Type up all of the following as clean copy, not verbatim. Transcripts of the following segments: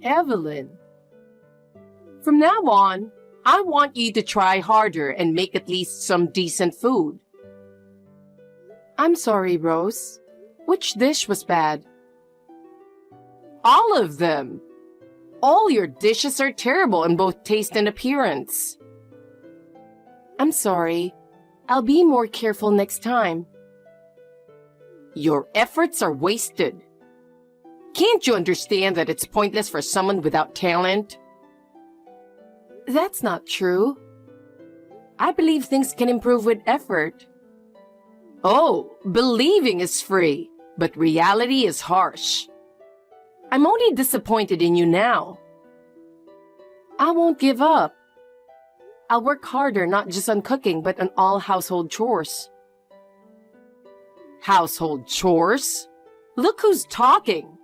Evelyn, from now on, I want you to try harder and make at least some decent food. I'm sorry, Rose. Which dish was bad? All of them. All your dishes are terrible in both taste and appearance. I'm sorry. I'll be more careful next time. Your efforts are wasted. Can't you understand that it's pointless for someone without talent? That's not true. I believe things can improve with effort. Oh, believing is free, but reality is harsh. I'm only disappointed in you now. I won't give up. I'll work harder not just on cooking, but on all household chores. Household chores? Look who's talking.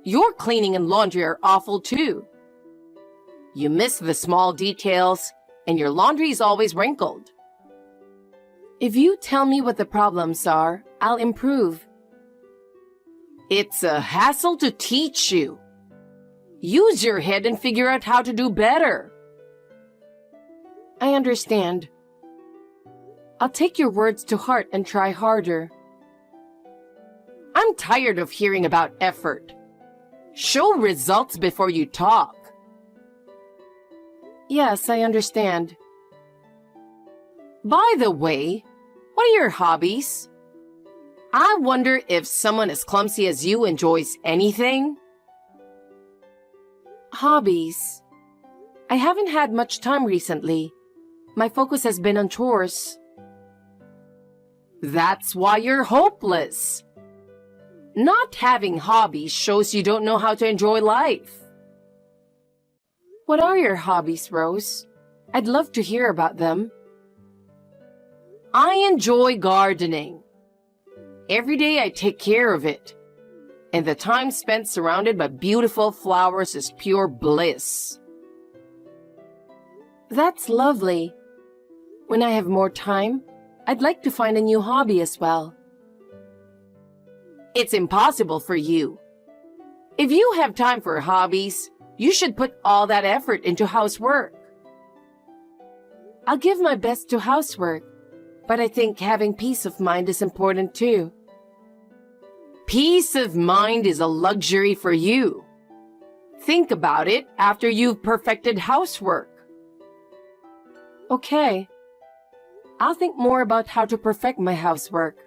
Your cleaning and laundry are awful too. You miss the small details, and your laundry is always wrinkled. If you tell me what the problems are, I'll improve. It's a hassle to teach you. Use your head and figure out how to do better. I understand. I'll take your words to heart and try harder. I'm tired of hearing about effort. Show results before you talk. Yes, I understand. By the way, what are your hobbies? I wonder if someone as clumsy as you enjoys anything. Hobbies. I haven't had much time recently. My focus has been on chores. That's why you're hopeless. Not having hobbies shows you don't know how to enjoy life. What are your hobbies, Rose? I'd love to hear about them. I enjoy gardening. Every day I take care of it, and the time spent surrounded by beautiful flowers is pure bliss. That's lovely. When I have more time, I'd like to find a new hobby as well. It's impossible for you. If you have time for hobbies, you should put all that effort into housework. I'll give my best to housework, but I think having peace of mind is important too. Peace of mind is a luxury for you. Think about it after you've perfected housework. Okay. I'll think more about how to perfect my housework.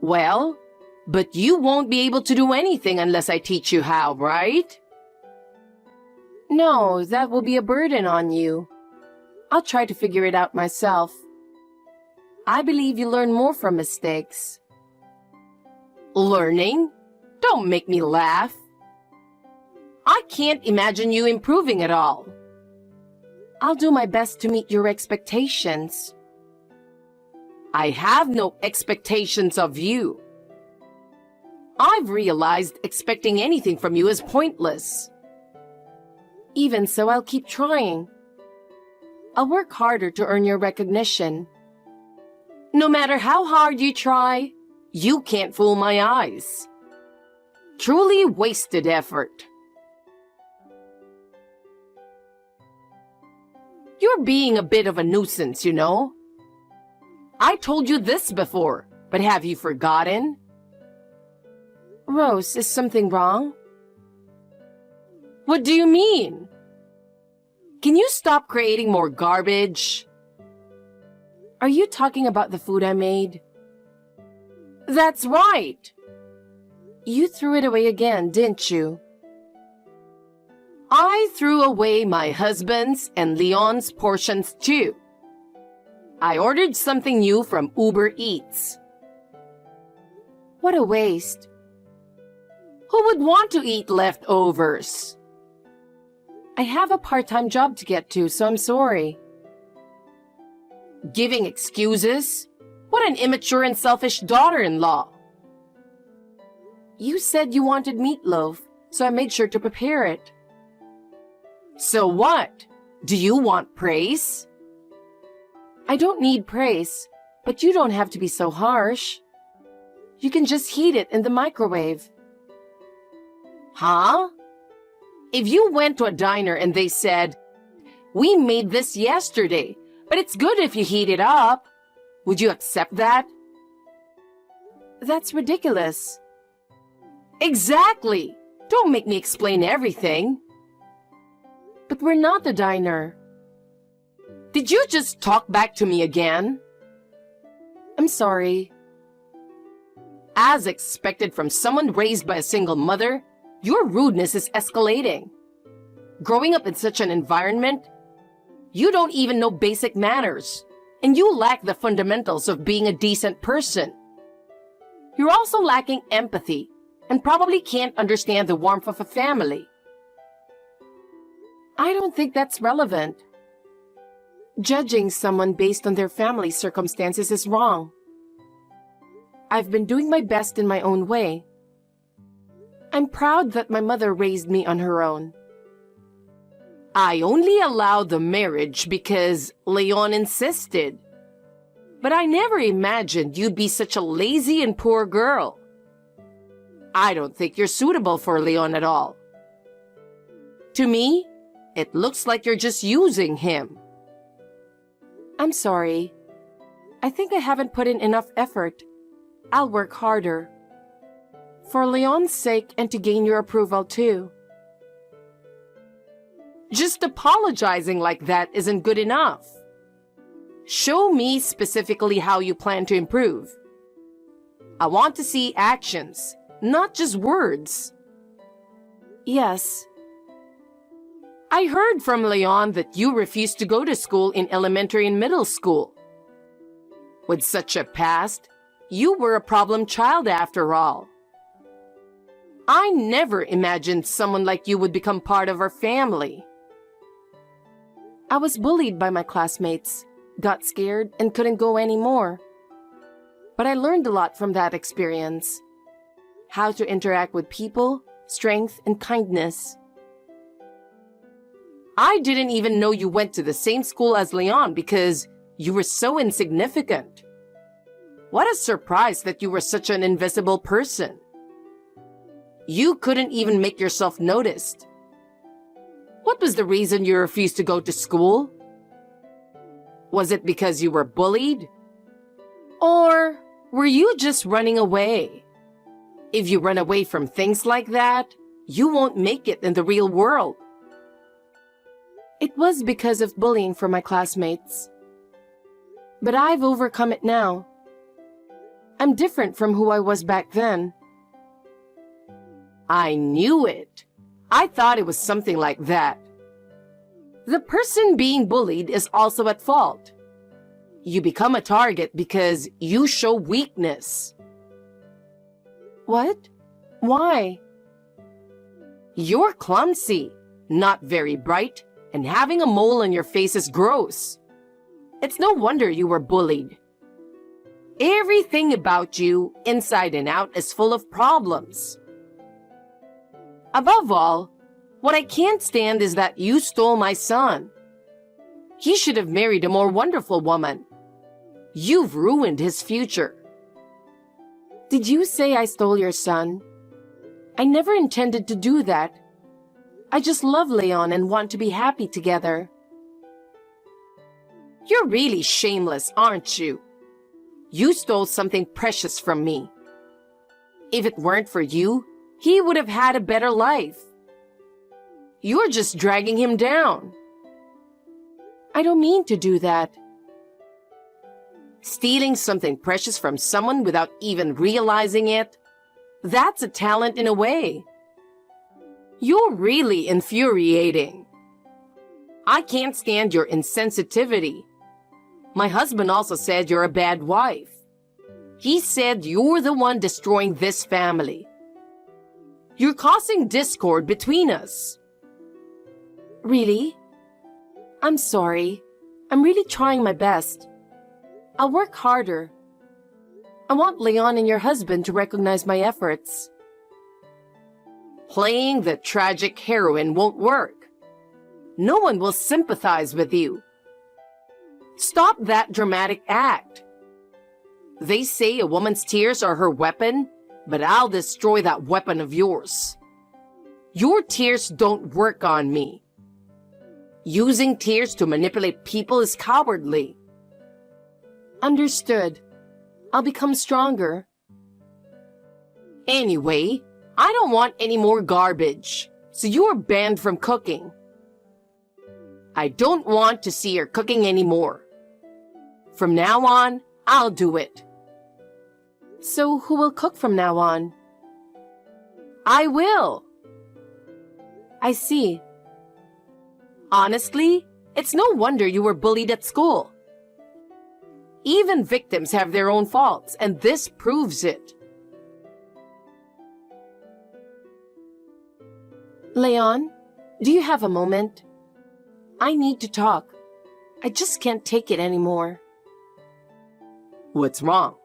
Well, but you won't be able to do anything unless I teach you how, right? No, that will be a burden on you. I'll try to figure it out myself. I believe you learn more from mistakes. Learning? Don't make me laugh. I can't imagine you improving at all. I'll do my best to meet your expectations. I have no expectations of you. I've realized expecting anything from you is pointless. Even so, I'll keep trying. I'll work harder to earn your recognition. No matter how hard you try, you can't fool my eyes. Truly wasted effort. You're being a bit of a nuisance, you know. I told you this before, but have you forgotten? Rose, is something wrong? What do you mean? Can you stop creating more garbage? Are you talking about the food I made? That's right. You threw it away again, didn't you? I threw away my husband's and Leon's portions too. I ordered something new from Uber Eats. What a waste. Who would want to eat leftovers? I have a part-time job to get to, so I'm sorry. Giving excuses? What an immature and selfish daughter-in-law. You said you wanted meatloaf, so I made sure to prepare it. So what? Do you want praise? I don't need praise, but you don't have to be so harsh. You can just heat it in the microwave. Huh? If you went to a diner and they said, "We made this yesterday, but it's good if you heat it up," would you accept that? That's ridiculous. Exactly. Don't make me explain everything. But we're not the diner. Did you just talk back to me again? I'm sorry. As expected from someone raised by a single mother, your rudeness is escalating. Growing up in such an environment, you don't even know basic manners, and you lack the fundamentals of being a decent person. You're also lacking empathy and probably can't understand the warmth of a family. I don't think that's relevant. Judging someone based on their family circumstances is wrong. I've been doing my best in my own way. I'm proud that my mother raised me on her own. I only allowed the marriage because Leon insisted. But I never imagined you'd be such a lazy and poor girl. I don't think you're suitable for Leon at all. To me, it looks like you're just using him. I'm sorry. I think I haven't put in enough effort. I'll work harder. For Leon's sake and to gain your approval too. Just apologizing like that isn't good enough. Show me specifically how you plan to improve. I want to see actions, not just words. Yes. I heard from Leon that you refused to go to school in elementary and middle school. With such a past, you were a problem child after all. I never imagined someone like you would become part of our family. I was bullied by my classmates, got scared, and couldn't go anymore. But I learned a lot from that experience. How to interact with people, strength, and kindness. I didn't even know you went to the same school as Leon because you were so insignificant. What a surprise that you were such an invisible person. You couldn't even make yourself noticed. What was the reason you refused to go to school? Was it because you were bullied? Or were you just running away? If you run away from things like that, you won't make it in the real world. It was because of bullying from my classmates. But I've overcome it now. I'm different from who I was back then. I knew it. I thought it was something like that. The person being bullied is also at fault. You become a target because you show weakness. What? Why? You're clumsy, not very bright, and having a mole on your face is gross. It's no wonder you were bullied. Everything about you, inside and out, is full of problems. Above all, what I can't stand is that you stole my son. He should have married a more wonderful woman. You've ruined his future. Did you say I stole your son? I never intended to do that. I just love Leon and want to be happy together. You're really shameless, aren't you? You stole something precious from me. If it weren't for you, he would have had a better life. You're just dragging him down. I don't mean to do that. Stealing something precious from someone without even realizing it, that's a talent in a way. You're really infuriating. I can't stand your insensitivity. My husband also said you're a bad wife. He said you're the one destroying this family. You're causing discord between us. Really? I'm sorry. I'm really trying my best. I'll work harder. I want Leon and your husband to recognize my efforts. Playing the tragic heroine won't work. No one will sympathize with you. Stop that dramatic act. They say a woman's tears are her weapon, but I'll destroy that weapon of yours. Your tears don't work on me. Using tears to manipulate people is cowardly. Understood. I'll become stronger. Anyway, I don't want any more garbage, so you are banned from cooking. I don't want to see your cooking anymore. From now on, I'll do it. So who will cook from now on? I will. I see. Honestly, it's no wonder you were bullied at school. Even victims have their own faults, and this proves it. Leon, do you have a moment? I need to talk. I just can't take it anymore. What's wrong?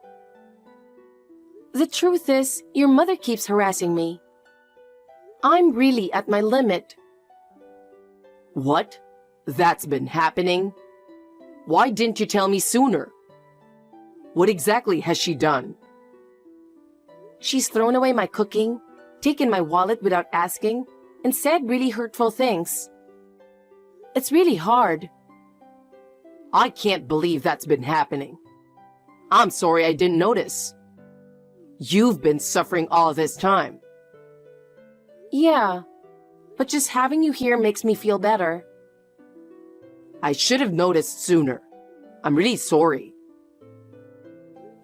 The truth is, your mother keeps harassing me. I'm really at my limit. What? That's been happening? Why didn't you tell me sooner? What exactly has she done? She's thrown away my cooking, taken my wallet without asking, and said really hurtful things. It's really hard. I can't believe that's been happening. I'm sorry I didn't notice. You've been suffering all this time. Yeah, but just having you here makes me feel better. I should have noticed sooner. I'm really sorry.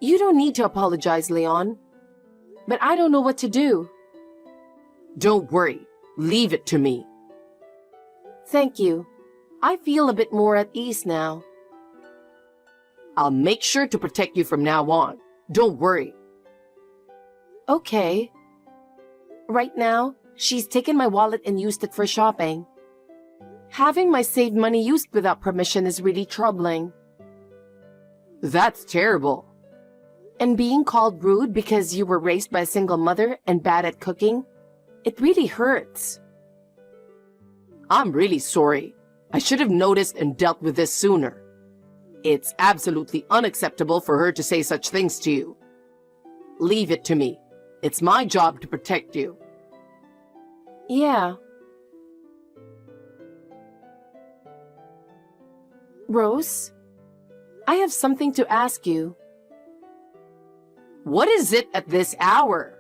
You don't need to apologize, Leon. But I don't know what to do. Don't worry. Leave it to me. Thank you. I feel a bit more at ease now. I'll make sure to protect you from now on. Don't worry. Okay. Right now, she's taken my wallet and used it for shopping. Having my saved money used without permission is really troubling. That's terrible. And being called rude because you were raised by a single mother and bad at cooking, it really hurts. I'm really sorry. I should have noticed and dealt with this sooner. It's absolutely unacceptable for her to say such things to you. Leave it to me. It's my job to protect you. Yeah. Rose, I have something to ask you. What is it at this hour?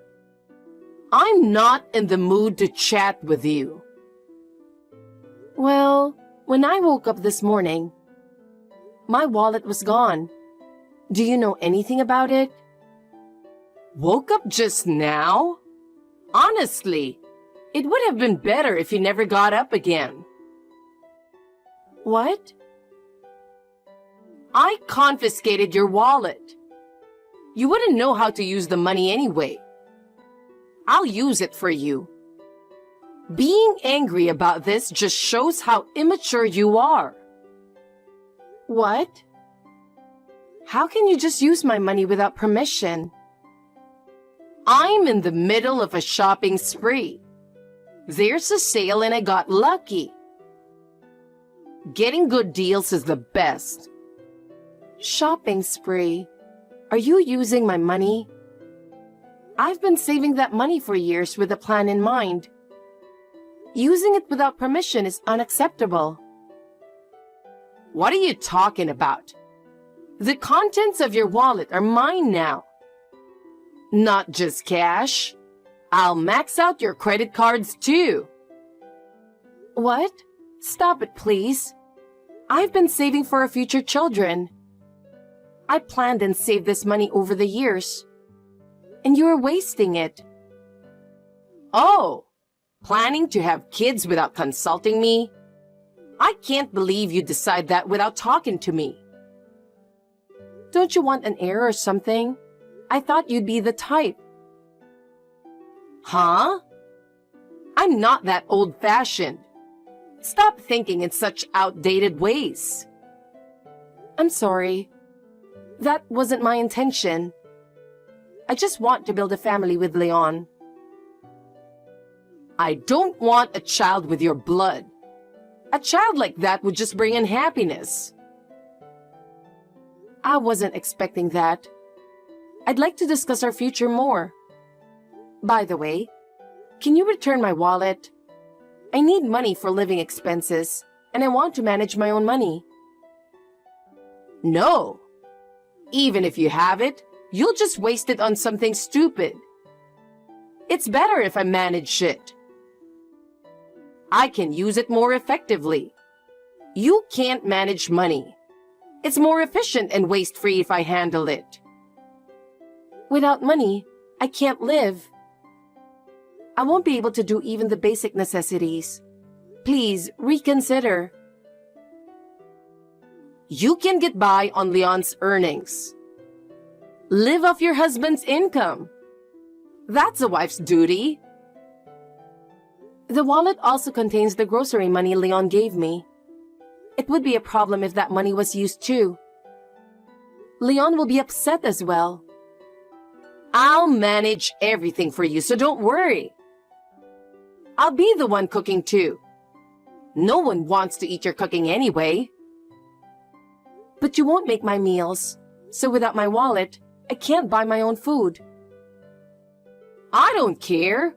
I'm not in the mood to chat with you. Well, when I woke up this morning, my wallet was gone. Do you know anything about it? Woke up just now? Honestly, it would have been better if you never got up again. What? I confiscated your wallet. You wouldn't know how to use the money anyway. I'll use it for you. Being angry about this just shows how immature you are. What? How can you just use my money without permission? I'm in the middle of a shopping spree. There's a sale and I got lucky. Getting good deals is the best. Shopping spree? Are you using my money? I've been saving that money for years with a plan in mind. Using it without permission is unacceptable. What are you talking about? The contents of your wallet are mine now. Not just cash. I'll max out your credit cards too. What? Stop it, please. I've been saving for our future children. I planned and saved this money over the years. And you're wasting it. Oh, planning to have kids without consulting me? I can't believe you decide that without talking to me. Don't you want an heir or something? I thought you'd be the type. Huh? I'm not that old-fashioned. Stop thinking in such outdated ways. I'm sorry. That wasn't my intention. I just want to build a family with Leon. I don't want a child with your blood. A child like that would just bring in happiness. I wasn't expecting that. I'd like to discuss our future more. By the way, can you return my wallet? I need money for living expenses, and I want to manage my own money. No. Even if you have it, you'll just waste it on something stupid. It's better if I manage it. I can use it more effectively. You can't manage money. It's more efficient and waste-free if I handle it. Without money, I can't live. I won't be able to do even the basic necessities. Please, reconsider. You can get by on Leon's earnings. Live off your husband's income. That's a wife's duty. The wallet also contains the grocery money Leon gave me. It would be a problem if that money was used too. Leon will be upset as well. I'll manage everything for you, so don't worry. I'll be the one cooking too. No one wants to eat your cooking anyway. But you won't make my meals, so without my wallet, I can't buy my own food. I don't care.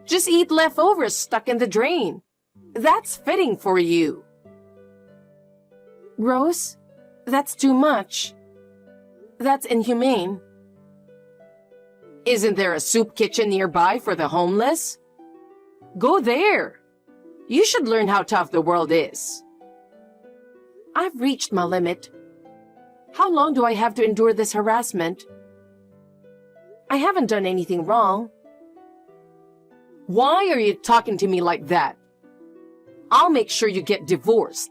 Just eat leftovers stuck in the drain. That's fitting for you. Rose, that's too much. That's inhumane. Isn't there a soup kitchen nearby for the homeless? Go there. You should learn how tough the world is. I've reached my limit. How long do I have to endure this harassment? I haven't done anything wrong. Why are you talking to me like that? I'll make sure you get divorced.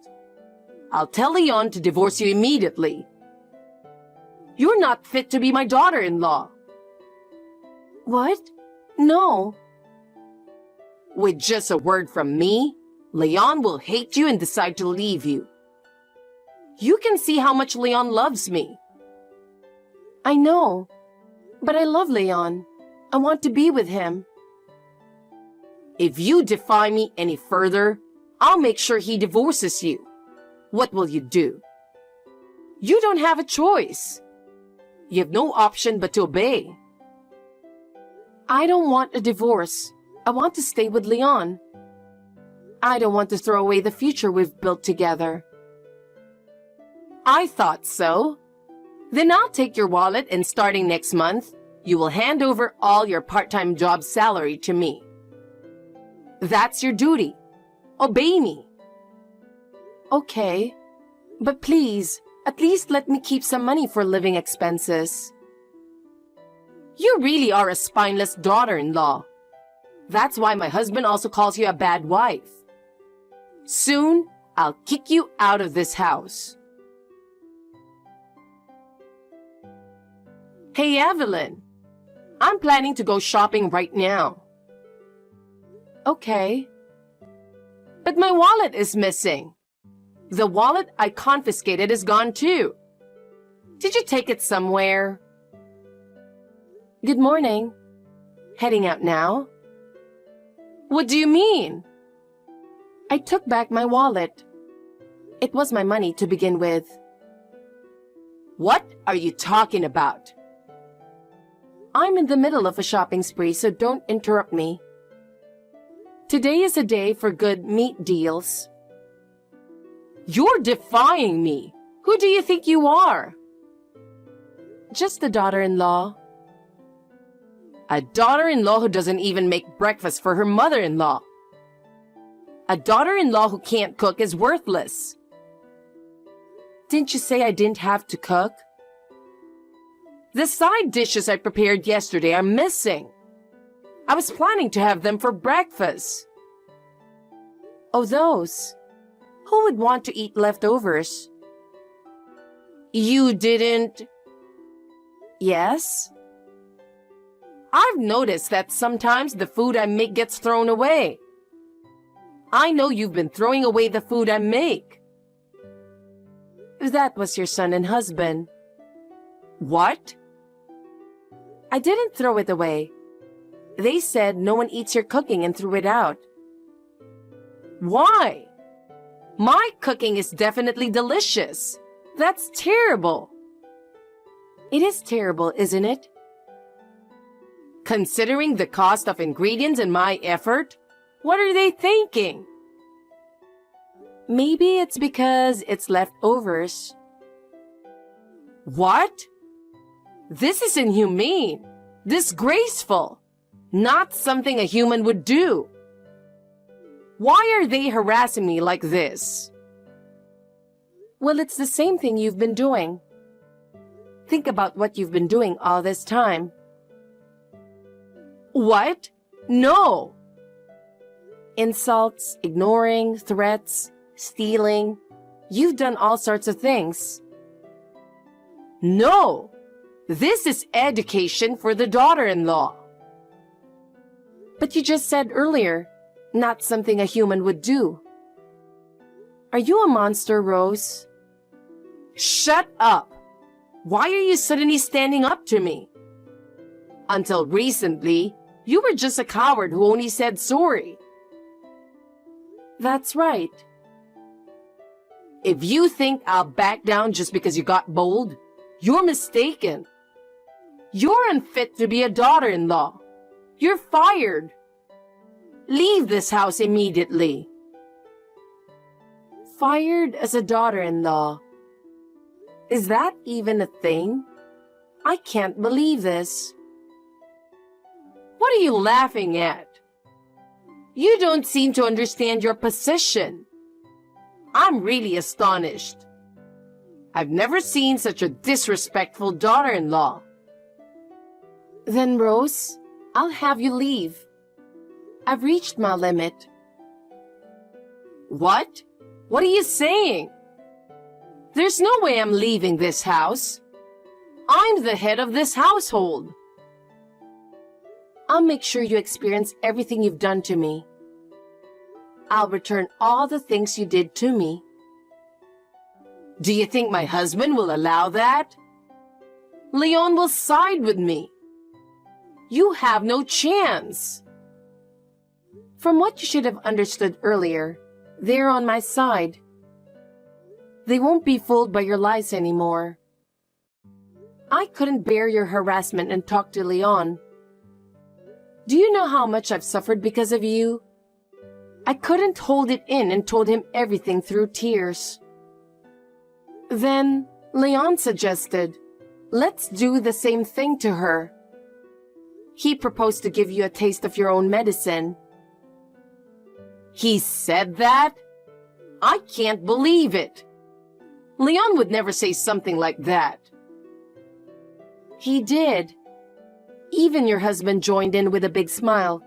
I'll tell Leon to divorce you immediately. You're not fit to be my daughter-in-law. What? No. With just a word from me, Leon will hate you and decide to leave you. You can see how much Leon loves me. I know, but I love Leon. I want to be with him. If you defy me any further, I'll make sure he divorces you. What will you do? You don't have a choice. You have no option but to obey. I don't want a divorce. I want to stay with Leon. I don't want to throw away the future we've built together. I thought so. Then I'll take your wallet and starting next month, you will hand over all your part-time job salary to me. That's your duty. Obey me. Okay, but please, at least let me keep some money for living expenses. You really are a spineless daughter-in-law. That's why my husband also calls you a bad wife. Soon, I'll kick you out of this house. Hey, Evelyn. I'm planning to go shopping right now. Okay. But my wallet is missing. The wallet I confiscated is gone too. Did you take it somewhere? Good morning. Heading out now? What do you mean? I took back my wallet. It was my money to begin with. What are you talking about? I'm in the middle of a shopping spree, so don't interrupt me. Today is a day for good meat deals. You're defying me. Who do you think you are? Just a daughter-in-law. A daughter-in-law who doesn't even make breakfast for her mother-in-law. A daughter-in-law who can't cook is worthless. Didn't you say I didn't have to cook? The side dishes I prepared yesterday are missing. I was planning to have them for breakfast. Oh, those. Who would want to eat leftovers? You didn't? Yes? I've noticed that sometimes the food I make gets thrown away. I know you've been throwing away the food I make. That was your son and husband. What? I didn't throw it away. They said no one eats your cooking and threw it out. Why? My cooking is definitely delicious. That's terrible. It is terrible, isn't it? Considering the cost of ingredients and my effort, What are they thinking? Maybe it's because it's leftovers. What? This is inhumane, disgraceful, not something a human would do. Why are they harassing me like this? Well, it's the same thing you've been doing. Think about what you've been doing all this time. What? No! Insults, ignoring, threats, stealing. You've done all sorts of things. No! This is education for the daughter-in-law. But you just said earlier, not something a human would do. Are you a monster, Rose? Shut up! Why are you suddenly standing up to me? Until recently, you were just a coward who only said sorry. That's right. If you think I'll back down just because you got bold, you're mistaken. You're unfit to be a daughter-in-law. You're fired. Leave this house immediately. Fired as a daughter-in-law. Is that even a thing? I can't believe this. What are you laughing at? You don't seem to understand your position. I'm really astonished. I've never seen such a disrespectful daughter-in-law. Then, Rose, I'll have you leave. I've reached my limit. What? What are you saying? There's no way I'm leaving this house. I'm the head of this household. I'll make sure you experience everything you've done to me. I'll return all the things you did to me. Do you think my husband will allow that? Leon will side with me. You have no chance. From what you should have understood earlier, they're on my side. They won't be fooled by your lies anymore. I couldn't bear your harassment and talk to Leon. Do you know how much I've suffered because of you? I couldn't hold it in and told him everything through tears. Then Leon suggested, let's do the same thing to her. He proposed to give you a taste of your own medicine. He said that? I can't believe it. Leon would never say something like that. He did. Even your husband joined in with a big smile.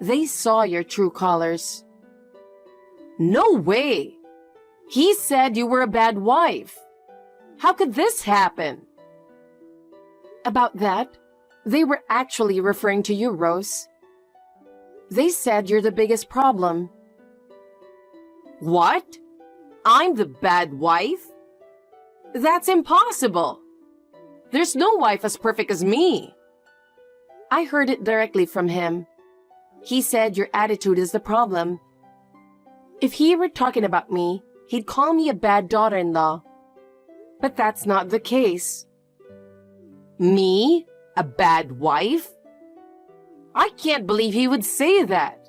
They saw your true colors. No way! He said you were a bad wife. How could this happen? About that, they were actually referring to you, Rose. They said you're the biggest problem. What? I'm the bad wife? That's impossible. There's no wife as perfect as me. I heard it directly from him. He said your attitude is the problem. If he were talking about me, he'd call me a bad daughter-in-law. But that's not the case. Me? A bad wife? I can't believe he would say that.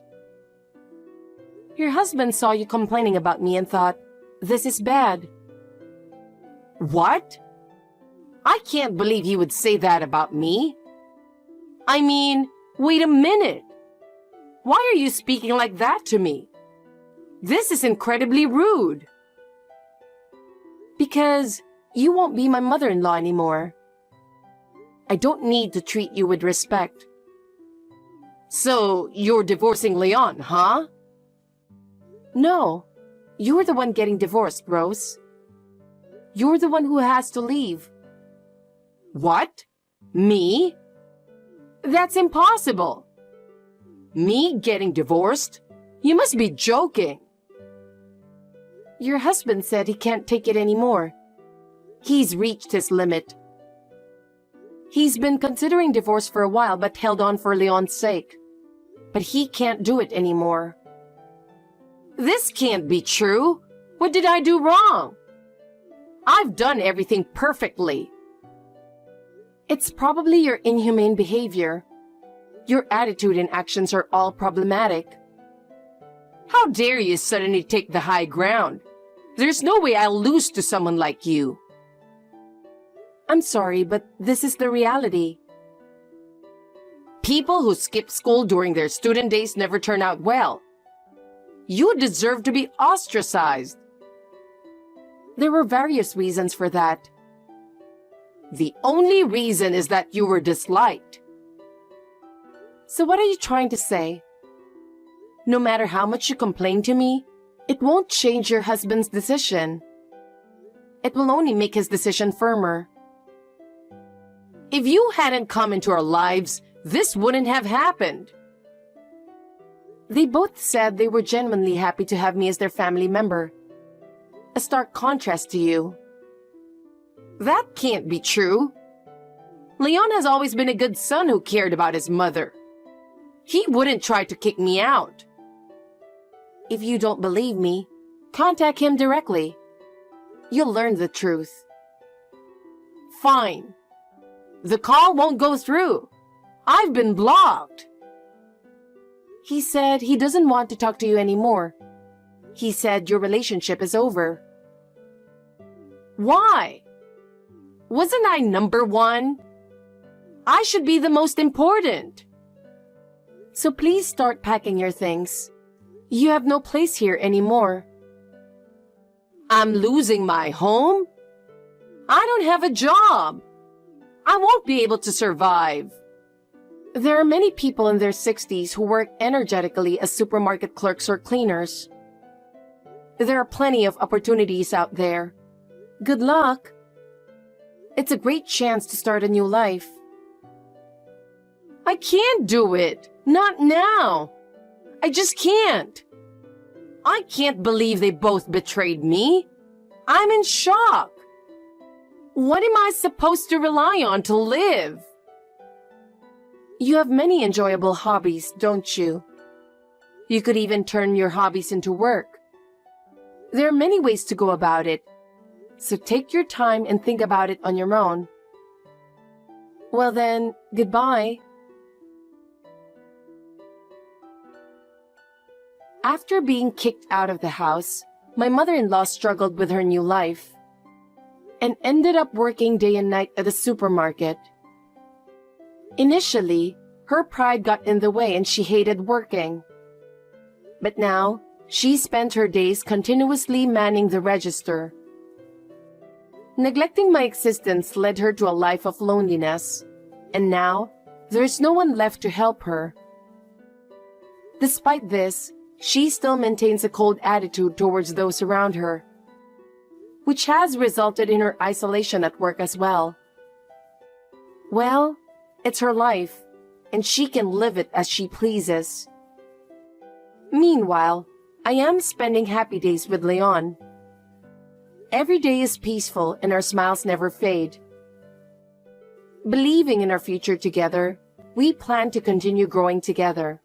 Your husband saw you complaining about me and thought, this is bad. What? I can't believe he would say that about me. I mean, wait a minute. Why are you speaking like that to me? This is incredibly rude. Because you won't be my mother-in-law anymore. I don't need to treat you with respect. So, you're divorcing Leon, huh? No, you're the one getting divorced, Rose. You're the one who has to leave. What? Me? That's impossible. Me getting divorced? You must be joking. Your husband said he can't take it anymore. He's reached his limit. He's been considering divorce for a while but held on for Leon's sake. But he can't do it anymore. This can't be true. What did I do wrong? I've done everything perfectly. It's probably your inhumane behavior. Your attitude and actions are all problematic. How dare you suddenly take the high ground? There's no way I'll lose to someone like you. I'm sorry, but this is the reality. People who skip school during their student days never turn out well. You deserve to be ostracized. There were various reasons for that. The only reason is that you were disliked. So what are you trying to say? No matter how much you complain to me, it won't change your husband's decision. It will only make his decision firmer. If you hadn't come into our lives, this wouldn't have happened. They both said they were genuinely happy to have me as their family member. A stark contrast to you. That can't be true. Leon has always been a good son who cared about his mother. He wouldn't try to kick me out. If you don't believe me, contact him directly. You'll learn the truth. Fine. The call won't go through. I've been blocked. He said he doesn't want to talk to you anymore. He said your relationship is over. Why? Wasn't I number one? I should be the most important. So please start packing your things. You have no place here anymore. I'm losing my home? I don't have a job. I won't be able to survive. There are many people in their 60s who work energetically as supermarket clerks or cleaners. There are plenty of opportunities out there. Good luck. It's a great chance to start a new life. I can't do it. Not now. I just can't. I can't believe they both betrayed me. I'm in shock. What am I supposed to rely on to live? You have many enjoyable hobbies, don't you? You could even turn your hobbies into work. There are many ways to go about it, so take your time and think about it on your own. Well then, goodbye. After being kicked out of the house, my mother-in-law struggled with her new life and ended up working day and night at a supermarket. Initially, her pride got in the way and she hated working. But now, she spent her days continuously manning the register. Neglecting my existence led her to a life of loneliness, and now, there's no one left to help her. Despite this, she still maintains a cold attitude towards those around her, which has resulted in her isolation at work as well. Well, it's her life, and she can live it as she pleases. Meanwhile, I am spending happy days with Leon. Every day is peaceful and our smiles never fade. Believing in our future together, we plan to continue growing together.